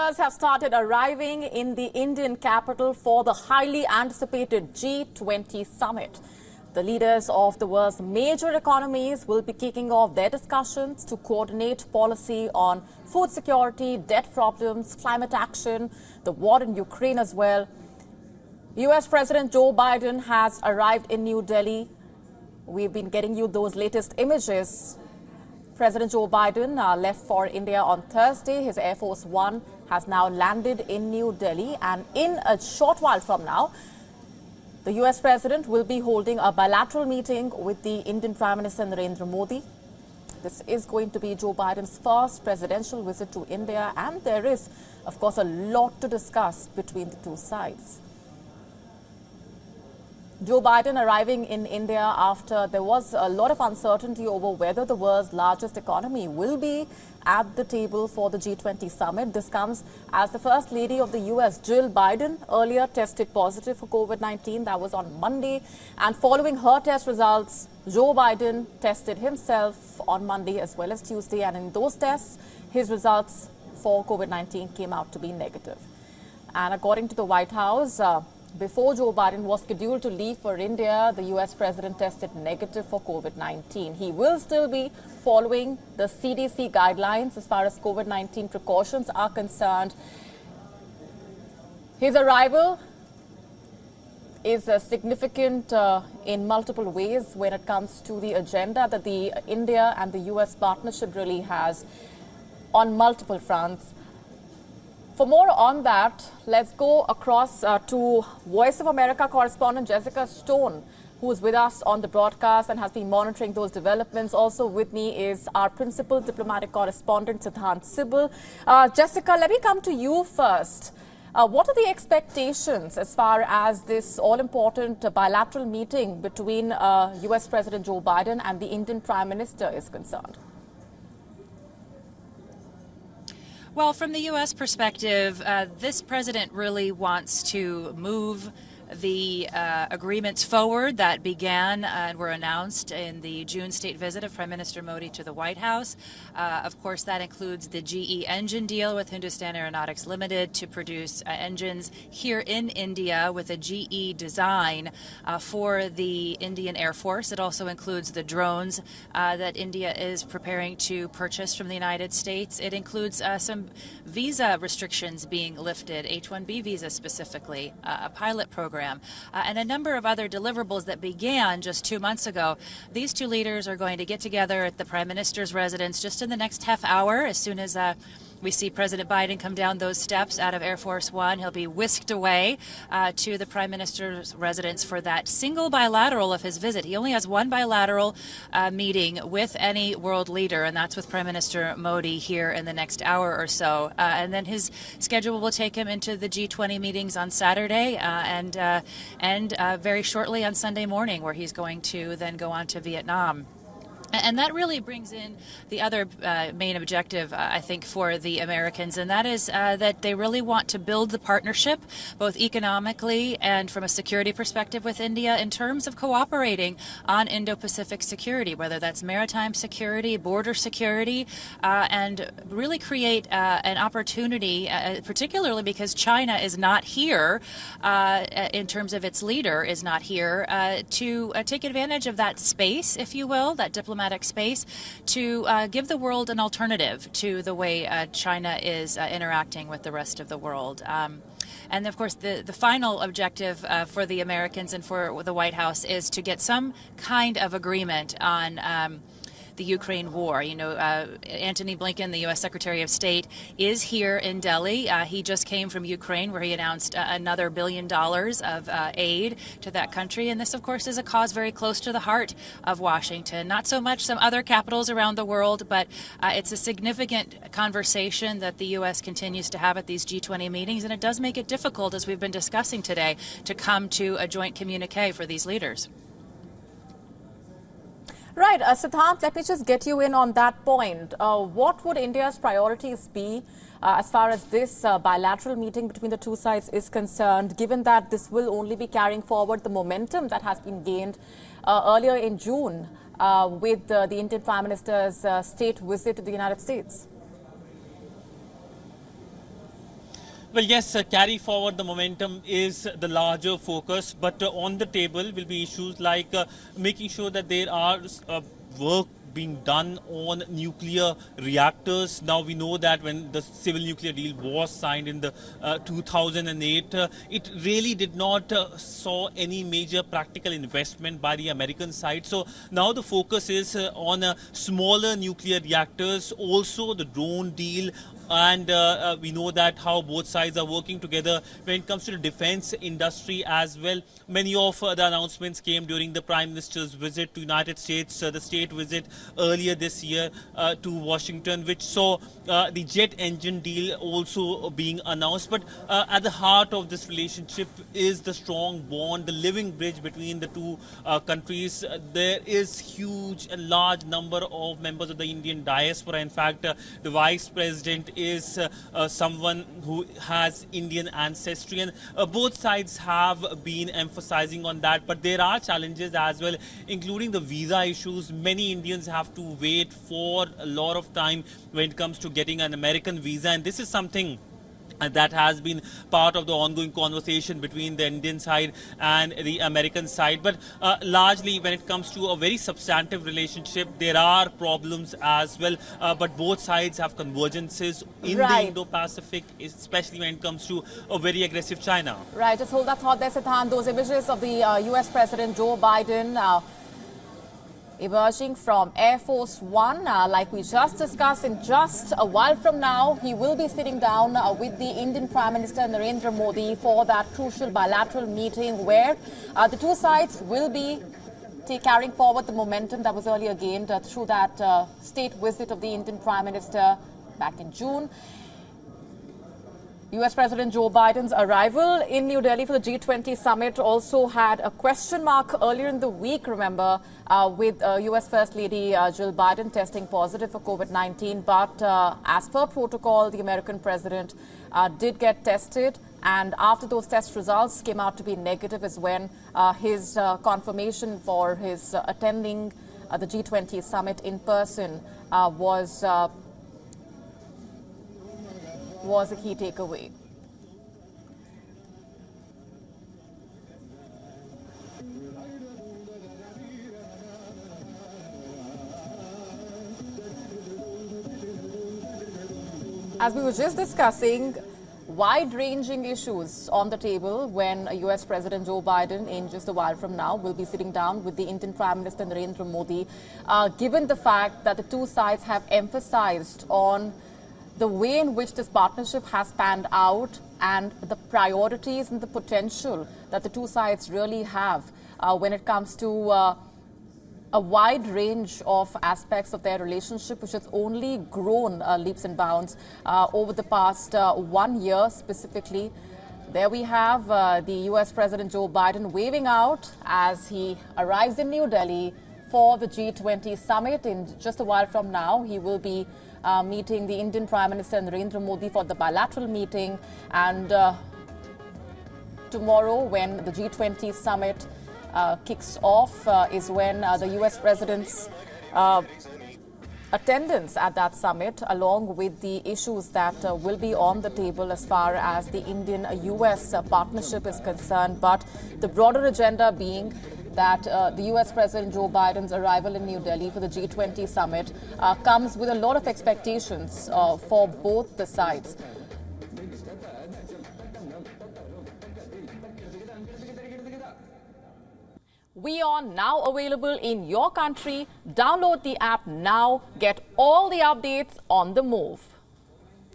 leaders have started arriving in the Indian capital for the highly anticipated G20 Summit. The leaders of the world's major economies will be kicking off their discussions to coordinate policy on food security, debt problems, climate action, the war in Ukraine as well. US President Joe Biden has arrived in New Delhi. We've been getting you those latest images. President Joe Biden left for India on Thursday. His Air Force One has now landed in New Delhi, and in a short while from now, the US President will be holding a bilateral meeting with the Indian Prime Minister Narendra Modi. This is going to be Joe Biden's first presidential visit to India, and there is, of course, a lot to discuss between the two sides. Joe Biden arriving in India after there was a lot of uncertainty over whether the world's largest economy will be at the table for the G20 summit. This comes as the First Lady of the US, Jill Biden, earlier tested positive for COVID-19. That was on Monday. And following her test results, Joe Biden tested himself on Monday as well as Tuesday. And in those tests, his results for COVID-19 came out to be negative. And according to the White House, before Joe Biden was scheduled to leave for India, the US president tested negative for COVID-19. He will still be following the CDC guidelines as far as COVID-19 precautions are concerned. His arrival is significant in multiple ways when it comes to the agenda that the India and the US partnership really has on multiple fronts. For more on that, let's go across to Voice of America correspondent Jessica Stone, who is with us on the broadcast and has been monitoring those developments. Also with me is our principal diplomatic correspondent, Siddhant Sibal. Jessica, let me come to you first. What are the expectations as far as this all-important bilateral meeting between US President Joe Biden and the Indian Prime Minister is concerned? Well, from the U.S. perspective, this president really wants to move the agreements forward that began and were announced in the June state visit of Prime Minister Modi to the White House. Of course, that includes the GE engine deal with Hindustan Aeronautics Limited to produce engines here in India with a GE design for the Indian Air Force. It also includes the drones that India is preparing to purchase from the United States. It includes some visa restrictions being lifted, H-1B visa specifically, a pilot program. And a number of other deliverables that began just 2 months ago. These two leaders are going to get together at the Prime Minister's residence just in the next half hour. As soon as we see President Biden come down those steps out of Air Force One, he'll be whisked away to the Prime Minister's residence for that single bilateral of his visit. He only has one bilateral meeting with any world leader, and that's with Prime Minister Modi here in the next hour or so. And then his schedule will take him into the G20 meetings on Saturday and very shortly on Sunday morning, where he's going to then go on to Vietnam. And that really brings in the other main objective, I think, for the Americans, and that is that they really want to build the partnership, both economically and from a security perspective with India, in terms of cooperating on Indo-Pacific security, whether that's maritime security, border security, and really create an opportunity, particularly because China is not here, in terms of its leader is not here, to take advantage of that space, if you will, that diplomatic space, to give the world an alternative to the way China is interacting with the rest of the world. And of course, the final objective for the Americans and for the White House is to get some kind of agreement on the Ukraine war. You know, Antony Blinken, the U.S. Secretary of State, is here in Delhi. He just came from Ukraine, where he announced another $1 billion of aid to that country. And this, of course, is a cause very close to the heart of Washington. Not so much some other capitals around the world, but it's a significant conversation that the U.S. continues to have at these G20 meetings. And it does make it difficult, as we've been discussing today, to come to a joint communique for these leaders. Right. Siddhant, let me just get you in on that point. What would India's priorities be as far as this bilateral meeting between the two sides is concerned, given that this will only be carrying forward the momentum that has been gained earlier in June with the Indian Prime Minister's state visit to the United States? Well, yes, carry forward the momentum is the larger focus, but on the table will be issues like making sure that there are work being done on nuclear reactors. Now we know that when the civil nuclear deal was signed in the 2008, it really did not saw any major practical investment by the American side. So now the focus is on smaller nuclear reactors, also the drone deal, and we know that how both sides are working together when it comes to the defense industry as well. Many of the announcements came during the Prime Minister's visit to United States, the state visit earlier this year to Washington, which saw the jet engine deal also being announced. But at the heart of this relationship is the strong bond, the living bridge between the two countries. There is huge and large number of members of the Indian diaspora. In fact, the Vice President is someone who has Indian ancestry, and both sides have been emphasizing on that. But there are challenges as well, including the visa issues. Many Indians have to wait for a lot of time when it comes to getting an American visa, and this is something that has been part of the ongoing conversation between the Indian side and the American side. But largely when it comes to a very substantive relationship, there are problems as well. But both sides have convergences in the Indo-Pacific, especially when it comes to a very aggressive China. Right, just hold that thought there, Siddhant. Those images of the US President Joe Biden emerging from Air Force One. Like we just discussed, in just a while from now, he will be sitting down with the Indian Prime Minister Narendra Modi for that crucial bilateral meeting where the two sides will be carrying forward the momentum that was earlier gained through that state visit of the Indian Prime Minister back in June. US President Joe Biden's arrival in New Delhi for the G20 summit also had a question mark earlier in the week, remember, with US First Lady Jill Biden testing positive for COVID-19. But as per protocol, the American president did get tested. And after those test results came out to be negative is when his confirmation for his attending the G20 summit in person was a key takeaway. As we were just discussing, wide-ranging issues on the table when US President Joe Biden, in just a while from now, will be sitting down with the Indian Prime Minister Narendra Modi, given the fact that the two sides have emphasized on the way in which this partnership has panned out and the priorities and the potential that the two sides really have when it comes to a wide range of aspects of their relationship, which has only grown leaps and bounds over the past 1 year specifically. There we have the US President Joe Biden waving out as he arrives in New Delhi for the G20 summit. In just a while from now, he will be meeting the Indian Prime Minister Narendra Modi for the bilateral meeting. And tomorrow, when the G20 summit kicks off, is when the US President's attendance at that summit, along with the issues that will be on the table as far as the Indian-US partnership is concerned. But the broader agenda being that the US President Joe Biden's arrival in New Delhi for the G20 summit comes with a lot of expectations for both the sides. WION now available in your country. Download the app now. Get all the updates on the move.